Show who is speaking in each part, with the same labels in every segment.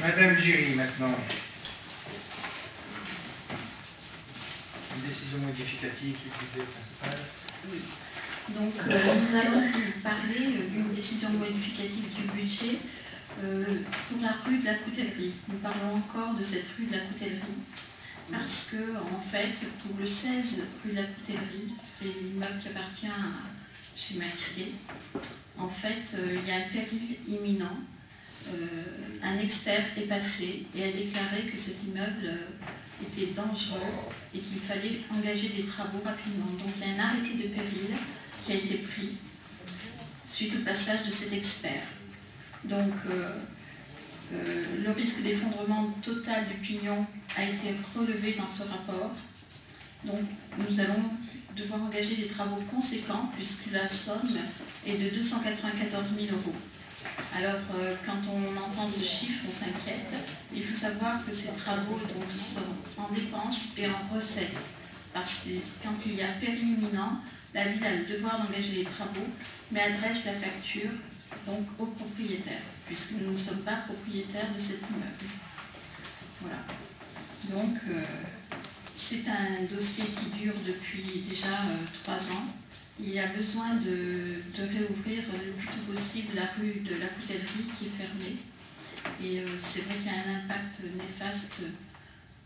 Speaker 1: Madame Giry, maintenant. Une décision modificative du budget principal.
Speaker 2: Oui. Donc, nous allons parler d'une décision modificative du budget pour la rue de la Coutellerie. Nous parlons encore de cette rue de la Coutellerie parce que, en fait, pour le 16 rue de la Coutellerie, c'est l'immeuble qui appartient à chez Mercier. En fait, il y a un péril imminent. Un expert est passé et a déclaré que cet immeuble était dangereux et qu'il fallait engager des travaux rapidement. Donc il y a un arrêté de péril qui a été pris suite au passage de cet expert. Donc le risque d'effondrement total du pignon a été relevé dans ce rapport. Donc nous allons devoir engager des travaux conséquents puisque la somme est de 294 000 €. Alors, quand on entend ce chiffre, on s'inquiète. Il faut savoir que ces travaux donc, sont en dépenses et en recettes. Parce que quand il y a péril imminent, la ville a le devoir d'engager les travaux, mais adresse la facture donc, au propriétaire, puisque nous ne sommes pas propriétaires de cet immeuble. Voilà. Donc, c'est un dossier qui dure depuis déjà 3 ans. Il y a besoin de réouvrir le plus tôt possible la rue de la Coutellerie qui est fermée. Et c'est vrai qu'il y a un impact néfaste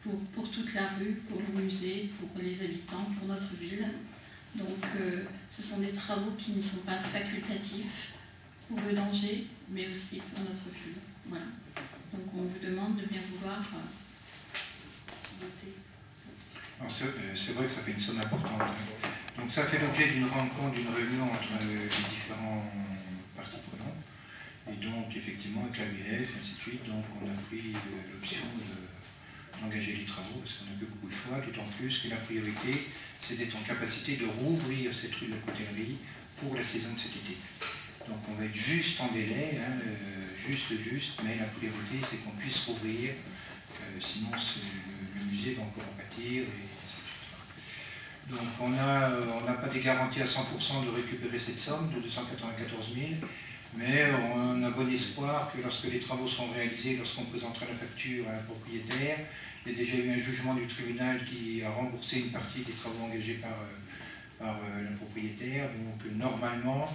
Speaker 2: pour toute la rue, pour le musée, pour les habitants, pour notre ville. Donc ce sont des travaux qui ne sont pas facultatifs pour le danger, mais aussi pour notre ville. Voilà. Donc on vous demande de bien vouloir voter.
Speaker 1: C'est vrai que ça fait une somme importante. Donc ça fait l'objet d'une rencontre, d'une réunion entre les différents parties prenantes. Et donc effectivement avec l'ABF, ainsi de suite, donc on a pris l'option d'engager les travaux parce qu'on n'a plus beaucoup de choix, d'autant plus que la priorité c'est d'être en capacité de rouvrir cette rue de la Coutellerie pour la saison de cet été. Donc on va être juste en délai, hein, juste, mais la priorité c'est qu'on puisse rouvrir, sinon le musée va encore en pâtir. Donc on n'a pas des garanties à 100% de récupérer cette somme de 294 000, mais on a bon espoir que lorsque les travaux seront réalisés, lorsqu'on présentera la facture à un propriétaire, il y a déjà eu un jugement du tribunal qui a remboursé une partie des travaux engagés par le propriétaire. Donc normalement,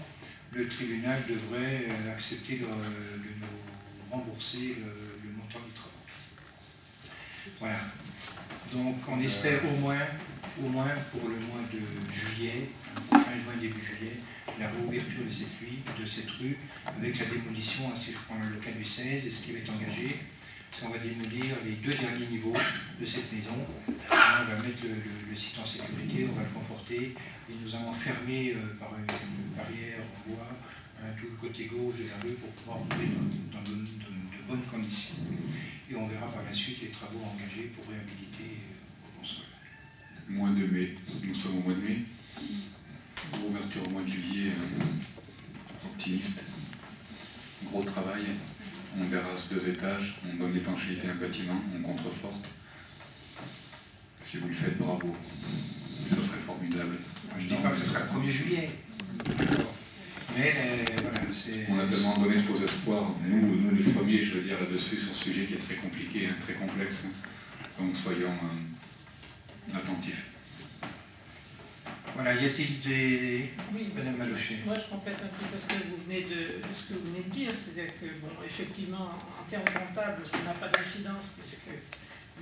Speaker 1: le tribunal devrait accepter de nous rembourser le montant des travaux. Voilà. Donc on espère au moins pour le mois de juillet, fin juin, début juillet, la réouverture de cette rue, avec la démolition, si je prends le cas du 16, et ce qui va être engagé, c'est qu'on va démolir les 2 derniers niveaux de cette maison. On va mettre le site en sécurité, on va le conforter, et nous allons fermer par une barrière en bois tout le côté gauche de la rue pour pouvoir rouler dans de bonnes conditions. Et on verra par la suite les travaux engagés pour réhabiliter le bon sol.
Speaker 3: Mois de mai, nous sommes au mois de mai. Ouverture au mois de juillet, optimiste. Gros travail. On terrasse 2 étages, on donne l'étanchéité à un bâtiment, on contreforte. Si vous le faites, bravo. Ça serait formidable.
Speaker 1: Je ne dis pas que ce sera le 1er juillet. Mais voilà, c'est...
Speaker 3: On a tellement donné de faux espoirs, nous les premiers, je veux dire, là-dessus, sur ce sujet qui est très compliqué, hein, très complexe. Donc soyons attentifs.
Speaker 1: Voilà, y a-t-il des...
Speaker 4: Oui,
Speaker 1: Madame Malochet.
Speaker 4: moi je complète un petit peu ce que vous venez de dire, c'est-à-dire que, bon, effectivement, en termes comptables, ça n'a pas d'incidence, puisqu'on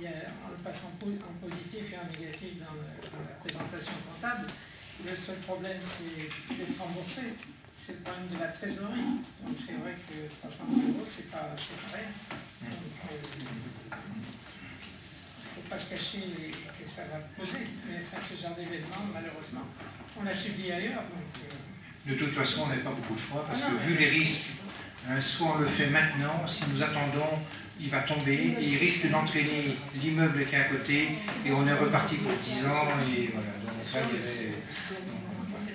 Speaker 4: le passe en positif et en négatif dans la présentation comptable. Le seul problème, c'est d'être remboursé. C'est le problème de la trésorerie. Donc c'est vrai que 300 000 €, c'est pas rien. Donc, il ne faut pas se cacher que ça va peser. Mais enfin, ce genre d'événement, malheureusement, on l'a subi ailleurs. Donc,
Speaker 1: De toute façon, on n'a pas beaucoup de choix, parce que vu les risques, soit on le fait maintenant, si nous attendons, il va tomber, et il risque d'entraîner l'immeuble qui est à côté, et on est reparti pour 10 ans, et voilà. Donc là, il y avait...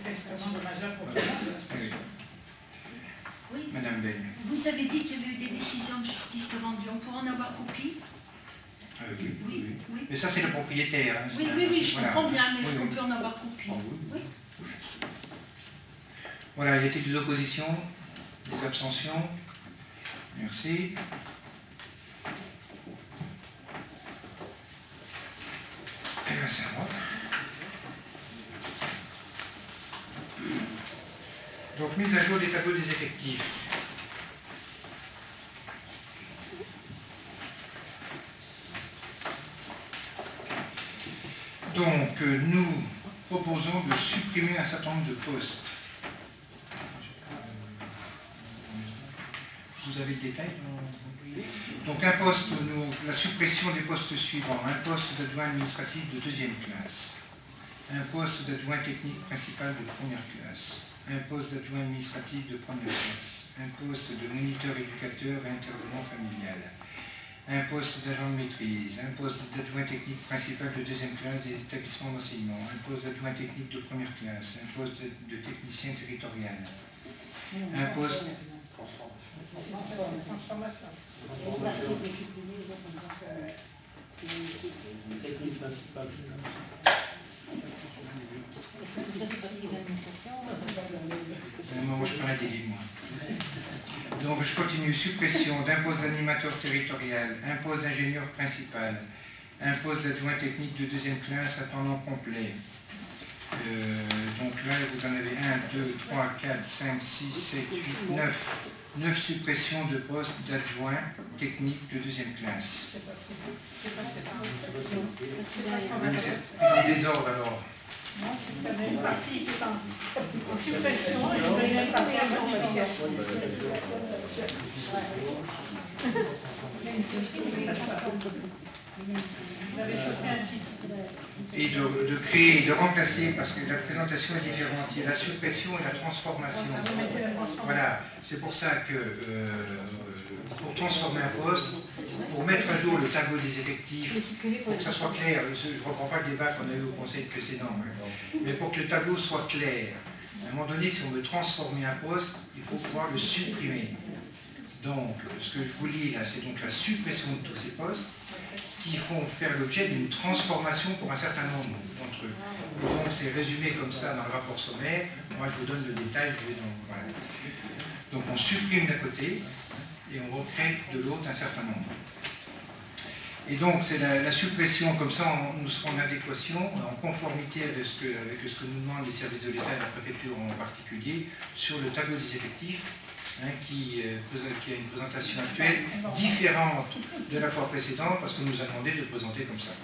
Speaker 4: c'est extrêmement dommageable pour tout le monde.
Speaker 1: Oui.
Speaker 2: Oui.
Speaker 1: Madame Ben.
Speaker 2: Vous avez dit qu'il y avait eu des décisions de justice rendues. On pourra en avoir copie?
Speaker 1: Oui.
Speaker 2: Oui.
Speaker 1: Mais ça, c'est le propriétaire. Hein,
Speaker 2: Oui, je
Speaker 1: voilà.
Speaker 2: comprends bien, mais
Speaker 1: Oui,
Speaker 2: est-ce qu'on
Speaker 1: oui.
Speaker 2: peut en avoir copie?
Speaker 1: Oui. Voilà, y a-t-il des oppositions? Des abstentions? Merci. c'est à moi. Donc, mise à jour des tableaux des effectifs. Donc, nous proposons de supprimer un certain nombre de postes. Vous avez le détail? Donc, un poste, la suppression des postes suivants. Un poste d'adjoint administratif de deuxième classe. Un poste d'adjoint technique principal de première classe. Un poste d'adjoint administratif de première classe. Un poste de moniteur éducateur et intervenant familial. Un poste d'agent de maîtrise. Un poste d'adjoint technique principal de deuxième classe des établissements d'enseignement. Un poste d'adjoint technique de première classe. Un poste de technicien territorial. Un poste...
Speaker 4: Transformation.
Speaker 5: Technique principale.
Speaker 1: Moi, je prends la délire, moi. Donc, je continue. Suppression d'un poste d'animateur territorial, un poste d'ingénieur principal, un poste d'adjoint technique de deuxième classe à temps non complet. Donc là, vous en avez 1, 2, 3, 4, 5, 6, 7, 8, 9. 9 suppressions de postes d'adjoint technique de deuxième classe.
Speaker 4: C'est
Speaker 1: En désordre alors.
Speaker 4: Non, c'est une partie qui est en suppression et il y a une partie en modification. Vous avez choisi un titre.
Speaker 1: Et de créer, de remplacer, parce que la présentation est différente. Il y a la suppression et la transformation. Voilà, c'est pour ça que pour transformer un poste, pour mettre à jour le tableau des effectifs, pour que ça soit clair, je ne reprends pas le débat qu'on a eu au conseil précédent, mais pour que le tableau soit clair, à un moment donné, si on veut transformer un poste, il faut pouvoir le supprimer. Donc, ce que je vous lis là, c'est donc la suppression de tous ces postes qui vont faire l'objet d'une transformation pour un certain nombre d'entre eux. Donc, c'est résumé comme ça dans le rapport sommaire. Moi, je vous donne le détail. Voilà. Donc, on supprime d'un côté et on recrée de l'autre un certain nombre. Et donc, c'est la suppression, comme ça, nous serons en adéquation, en conformité avec ce que nous demandent les services de l'État et la préfecture en particulier, sur le tableau des effectifs, qui a une présentation actuelle différente de la fois précédente, parce qu'on nous a demandé de le présenter comme ça.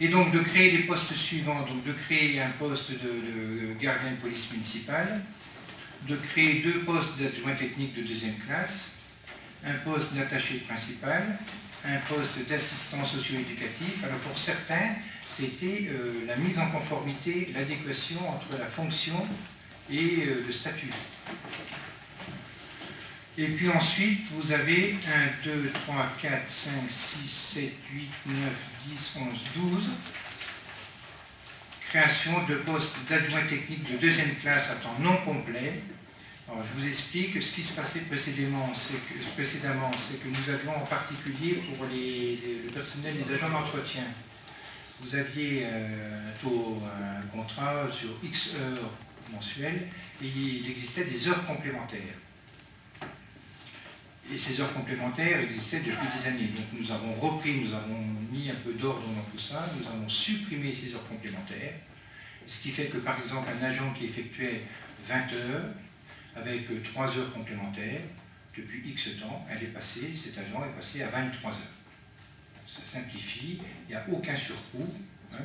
Speaker 1: Et donc, de créer les postes suivants, donc de créer un poste de gardien de police municipale, de créer 2 postes d'adjoint technique de deuxième classe, un poste d'attaché principal, un poste d'assistant socio-éducatif. Alors pour certains, c'était la mise en conformité, l'adéquation entre la fonction et le statut. Et puis ensuite, vous avez 1, 2, 3, 4, 5, 6, 7, 8, 9, 10, 11, 12. Création de postes d'adjoint technique de deuxième classe à temps non complet. Alors, je vous explique ce qui se passait précédemment, c'est que nous avions en particulier pour le personnel des agents d'entretien, vous aviez un contrat sur X heures mensuelles et il existait des heures complémentaires. Et ces heures complémentaires existaient depuis des années. Donc nous avons repris, nous avons mis un peu d'ordre dans tout ça, nous avons supprimé ces heures complémentaires, ce qui fait que par exemple un agent qui effectuait 20 heures, avec 3 heures complémentaires, depuis X temps, cet agent est passé à 23 heures. Ça simplifie, il n'y a aucun surcoût,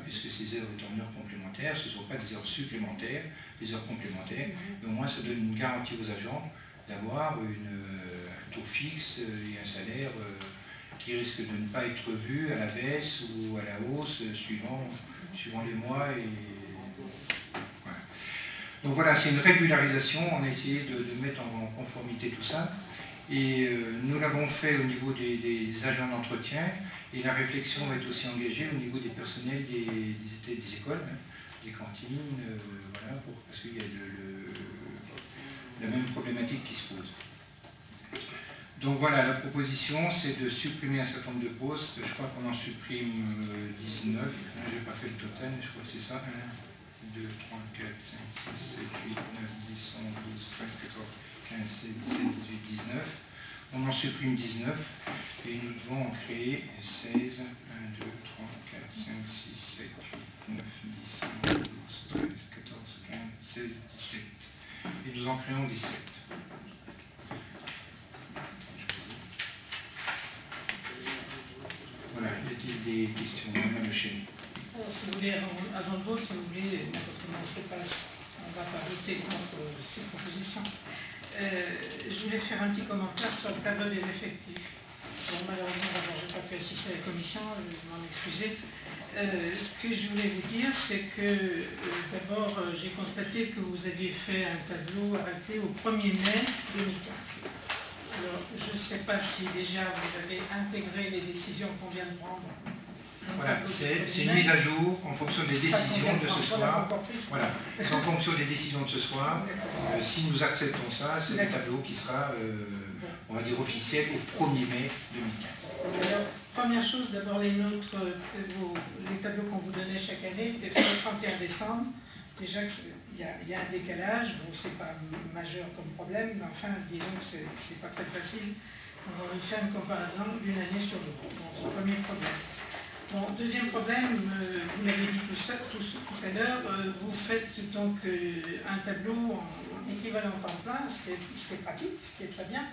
Speaker 1: puisque ces heures étant en heures complémentaires, ce ne sont pas des heures supplémentaires, des heures complémentaires, mais au moins ça donne une garantie aux agents d'avoir un taux fixe et un salaire qui risque de ne pas être vu à la baisse ou à la hausse suivant les mois. Voilà. Donc voilà, c'est une régularisation, on a essayé de mettre en conformité tout ça. Et nous l'avons fait au niveau des agents d'entretien, et la réflexion va être aussi engagée au niveau des personnels des écoles, des cantines, voilà, parce qu'il y a la même problématique qui se pose. Donc voilà, la proposition, c'est de supprimer un certain nombre de postes. Je crois qu'on en supprime 19. Je n'ai pas fait le total, mais je crois que c'est ça. 1, 2, 3, 4, 5, 6, 7, 8, 9, 10, 11, 12, 13, 14, 15, 16, 17, 18, 19. on en supprime 19 et nous devons en créer 16, 1, 2, 3, 4, 5, 6, 7, 8, 9, 10, 11, 12, 13, 14, 15, 16, 17. Et nous en créons 17. Voilà, y a-t-il des questions? Madame Le Chêne.
Speaker 4: Alors, si vous voulez, avant le vote, si vous voulez, on ne va pas voter contre ces propositions. Je voulais faire un petit commentaire sur le tableau des effectifs. Bon, malheureusement, d'abord, je n'ai pas pu assister à la commission, je vais m'en excuser. Ce que je voulais vous dire, c'est que d'abord, j'ai constaté que vous aviez fait un tableau arrêté au 1er mai 2015. Alors, je ne sais pas si déjà vous avez intégré les décisions qu'on vient de prendre.
Speaker 1: Voilà, c'est une mise à jour en fonction des décisions de ce soir. Voilà, c'est en fonction des décisions de ce soir. Si nous acceptons ça, c'est le tableau qui sera, on va dire, officiel au 1er mai 2015.
Speaker 4: Alors, première chose, d'abord les nôtres, les tableaux qu'on vous donnait chaque année étaient faits le 31 décembre. Déjà, il y a un décalage, bon, c'est pas majeur comme problème, mais enfin, disons que c'est pas très facile. On va faire une comparaison d'une année sur l'autre. Bon, c'est le premier problème. Bon, deuxième problème, vous l'avez dit tout à l'heure, vous faites donc un tableau en équivalent temps plein, ce qui est pratique, ce qui est très bien.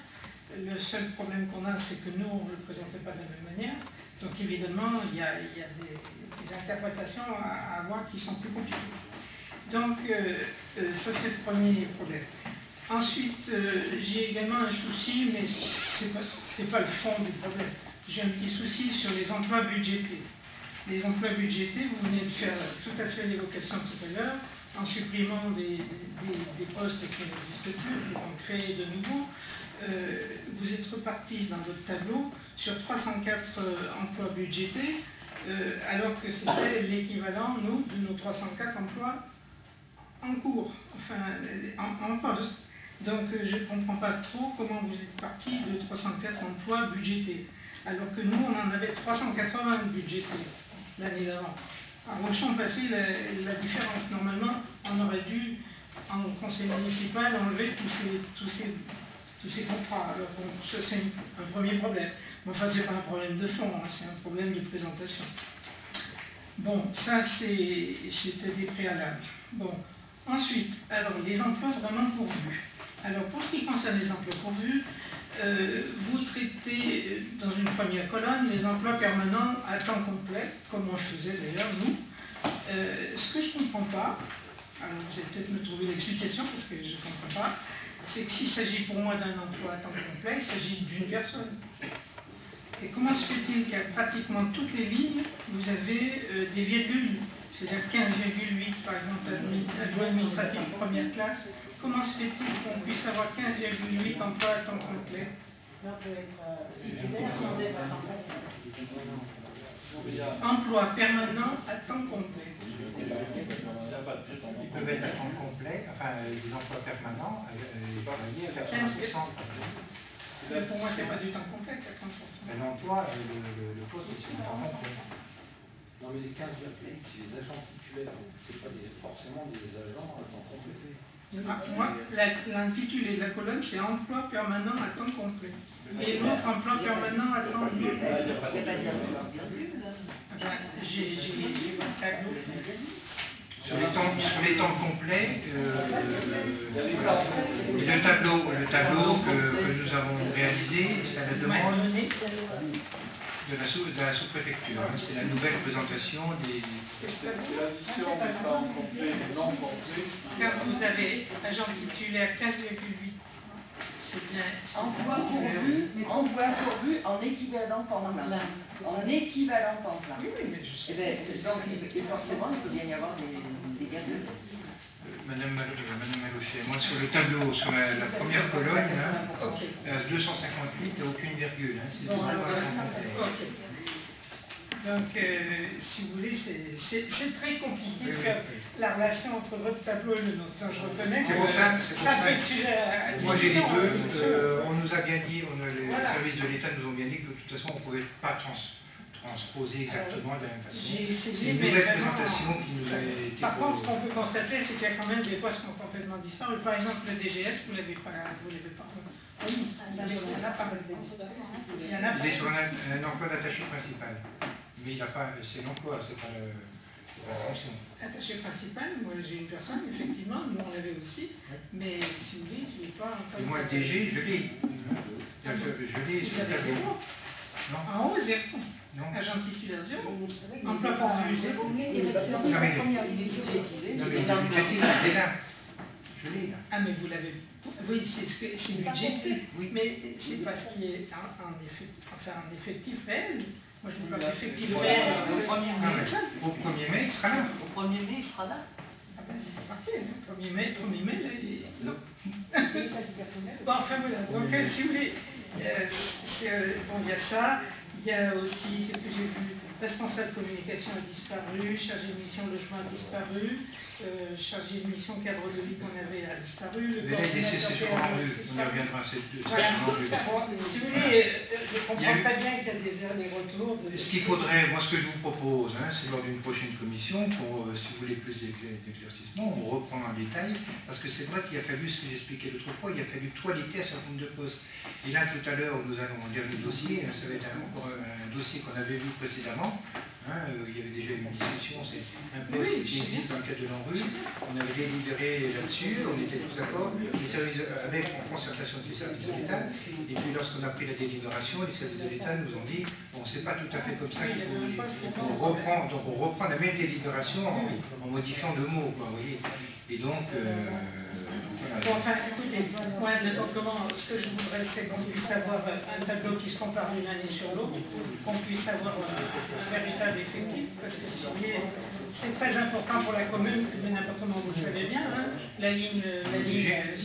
Speaker 4: Le seul problème qu'on a, c'est que nous, on ne le présentait pas de la même manière. Donc évidemment, il y a des interprétations à avoir qui sont plus compliquées. Donc, ça c'est le premier problème. Ensuite, j'ai également un souci, mais ce n'est pas le fond du problème. J'ai un petit souci sur les emplois budgétés. Les emplois budgétés, vous venez de faire tout à fait l'évocation tout à l'heure, en supprimant des postes qui n'existent plus, pour en créer de nouveaux. Vous êtes repartis dans votre tableau sur 304 emplois budgétés, alors que c'était l'équivalent, nous, de nos 304 emplois en cours, enfin en poste. Donc je ne comprends pas trop comment vous êtes parti de 304 emplois budgétés, alors que nous on en avait 380 budgétés l'année d'avant. Alors au champ passé, la différence, normalement, on aurait dû, en conseil municipal, enlever tous ces contrats. Alors bon, ça c'est un premier problème. Mais enfin, ce n'est pas un problème de fond, hein, c'est un problème de présentation. Bon, ça c'était des préalables. Bon. Ensuite, alors les emplois vraiment pourvus. Alors pour ce qui concerne les emplois pourvus, vous traitez dans une première colonne les emplois permanents à temps complet, comme on le faisait d'ailleurs nous. Ce que je ne comprends pas, alors vous allez peut-être me trouver l'explication parce que je ne comprends pas, c'est que s'il s'agit pour moi d'un emploi à temps complet, il s'agit d'une personne. Et comment se fait-il qu'à pratiquement toutes les lignes, vous avez des virgules, c'est-à-dire 15,8 par exemple adjoint administratif première classe? Comment se fait-il qu'on puisse avoir 15,8 emplois à temps complet? Emploi permanent à temps complet.
Speaker 1: Ils peuvent être à temps complet, enfin des emplois permanents, travailler à 80%.
Speaker 4: Pour moi, ce n'est pas du temps complet, 80%.
Speaker 1: Mais l'emploi, le poste, c'est sur un temps complet.
Speaker 5: Non, mais les 15,8, c'est les agents titulaires, ce n'est pas forcément des agents à temps complet.
Speaker 4: Moi, l'intitulé de la colonne, c'est emploi permanent à temps complet. Et l'autre, emploi permanent à temps complet. J'ai mon tableau.
Speaker 1: Sur les temps complets, le tableau que nous avons réalisé, c'est la demande de la sous-préfecture. Hein, c'est la nouvelle présentation des...
Speaker 5: C'est la mission des temps complets et non complets.
Speaker 4: Car vous avez agent titulaire 15,8. C'est bien.
Speaker 6: Emploi pourvu en équivalent temps plein. En équivalent temps plein.
Speaker 4: Oui, mais je sais.
Speaker 6: Donc, forcément, il peut bien y avoir des virgules.
Speaker 1: Madame Malochet, moi sur le tableau, sur la première colonne, à 258, il n'y a aucune virgule. Hein, c'est
Speaker 4: bon, alors, donc, si vous voulez, c'est très compliqué de faire la relation entre votre tableau et le nôtre. Je reconnais que
Speaker 1: c'est pour ça. Moi j'ai les deux. On nous a bien dit, les services de l'État nous ont bien dit que de toute façon on ne pouvait pas transposé exactement de la même façon.
Speaker 4: J'ai essayé,
Speaker 1: C'est une
Speaker 4: mais
Speaker 1: nouvelle
Speaker 4: vraiment,
Speaker 1: présentation qui nous a été
Speaker 4: Par contre, ce qu'on peut constater, c'est qu'il y a quand même des postes qui ont complètement disparu. Par exemple, le DGS, vous l'avez pas. Oui, il y en a pas. Il y en a
Speaker 1: Il est
Speaker 4: pas.
Speaker 1: sur un emploi d'attaché principal. Mais il n'a pas, c'est l'emploi, c'est pas la fonction.
Speaker 4: Attaché principal, moi j'ai une personne, effectivement, nous on l'avait aussi, mais si vous voulez, je ne l'ai pas encore.
Speaker 1: Et moi, le DG, je l'ai. Je l'ai
Speaker 4: Vous
Speaker 1: sur le
Speaker 4: avez
Speaker 1: tableau.
Speaker 4: zéro.
Speaker 1: Non,
Speaker 4: En haut, zéro.
Speaker 1: non.
Speaker 4: Agent titulaire, zéro. Emploi pourvu, zéro.
Speaker 1: Non, mais il est budgétisé, il est là. Je l'ai là.
Speaker 4: Ah, mais vous l'avez. Oui, c'est budgété.
Speaker 1: Oui.
Speaker 4: Mais c'est pas ce qui est en effectif réel. Moi, je vous parle d'effectif réel.
Speaker 1: Au 1er mai, il sera là.
Speaker 6: Au 1er mai, il sera là.
Speaker 4: Ah ben, c'est parfait, hein. 1er mai, là, il est... Non. Bon, enfin, voilà. Donc, si vous voulez, bon, il y a ça. Il y a aussi, qu'est-ce que j'ai vu, responsable communication a disparu, chargé de mission logement a disparu, chargé de mission cadre de vie qu'on avait a disparu.
Speaker 1: Mais là, il est cessé sur l'enrue. On y reviendra à cette
Speaker 4: Voilà.
Speaker 1: enrue.
Speaker 4: Si vous voulez, je comprends très bien qu'il y a des retours.
Speaker 1: Ce qu'il faudrait, moi ce que je vous propose, c'est lors d'une prochaine commission, pour, si vous voulez plus d'éclaircissement, on reprend en détail, parce que c'est vrai qu'il a fallu, ce que j'expliquais l'autre fois, il a fallu toiletter un certain nombre de postes. Et là, tout à l'heure, nous allons lire le dossier, ça va être encore un dossier qu'on avait vu précédemment. Il y avait déjà une discussion, c'est un poste qui existe dans le cadre de l'ANRU. On avait délibéré là-dessus, on était tous d'accord, en concertation avec les services de l'État. Et puis lorsqu'on a pris la délibération, les services de l'État nous ont dit bon, c'est pas tout à fait comme ça qu'il faut. On reprend la même délibération en modifiant deux mots, quoi, vous voyez. Et donc, voilà.
Speaker 4: Bon, enfin, écoutez, moi, n'importe comment, ce que je voudrais, c'est qu'on puisse avoir un tableau qui se compare d'une année sur l'autre, qu'on puisse avoir un véritable effectif, parce que si vous voulez, c'est très important pour la commune, mais n'importe comment, vous le savez bien, la ligne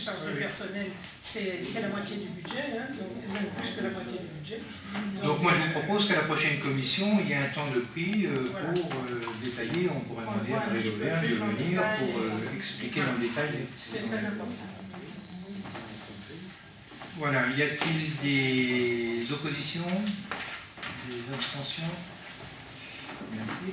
Speaker 4: charge de personnel, c'est la moitié du budget, donc même plus que la moitié du budget.
Speaker 1: Donc moi, je vous propose qu'à la prochaine commission, il y ait un temps de prix pour détailler, on pourrait demander à Marie Auvergne de venir pour expliquer dans le détail.
Speaker 4: C'est très important.
Speaker 1: Voilà, y a-t-il des oppositions, des abstentions? Merci.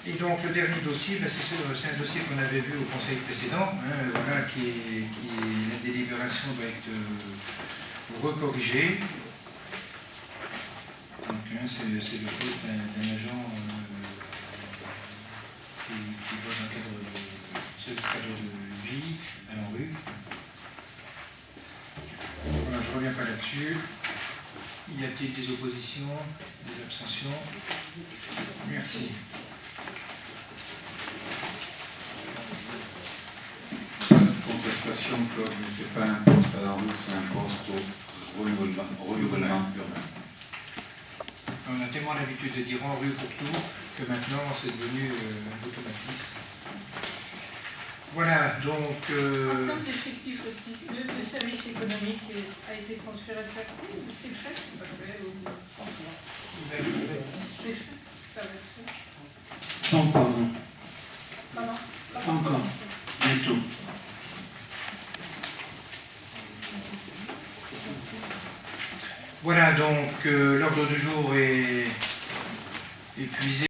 Speaker 1: Et donc le dernier dossier, c'est un dossier qu'on avait vu au conseil précédent, voilà, la délibération doit être recorrigée. Donc c'est le poste d'un agent qui va dans le cadre de vie à l'ANRU. Voilà, je ne reviens pas là-dessus. Y a-t-il des oppositions, des abstentions? Merci.
Speaker 3: Contestation, Claude, mais ce n'est pas un poste à la rue, c'est un poste au renouvellement urbain.
Speaker 1: On a tellement l'habitude de dire en rue pour tout que maintenant c'est devenu un automatisme. Voilà, donc.
Speaker 4: En termes d'effectifs aussi, le service économique a été transféré de sa commune, c'est fait, c'est pas fait, c'est fait, ça va être fait.
Speaker 7: Pas encore, non.
Speaker 4: Pardon?
Speaker 7: Pas encore. Bientôt.
Speaker 1: Voilà, donc l'ordre du jour est épuisé.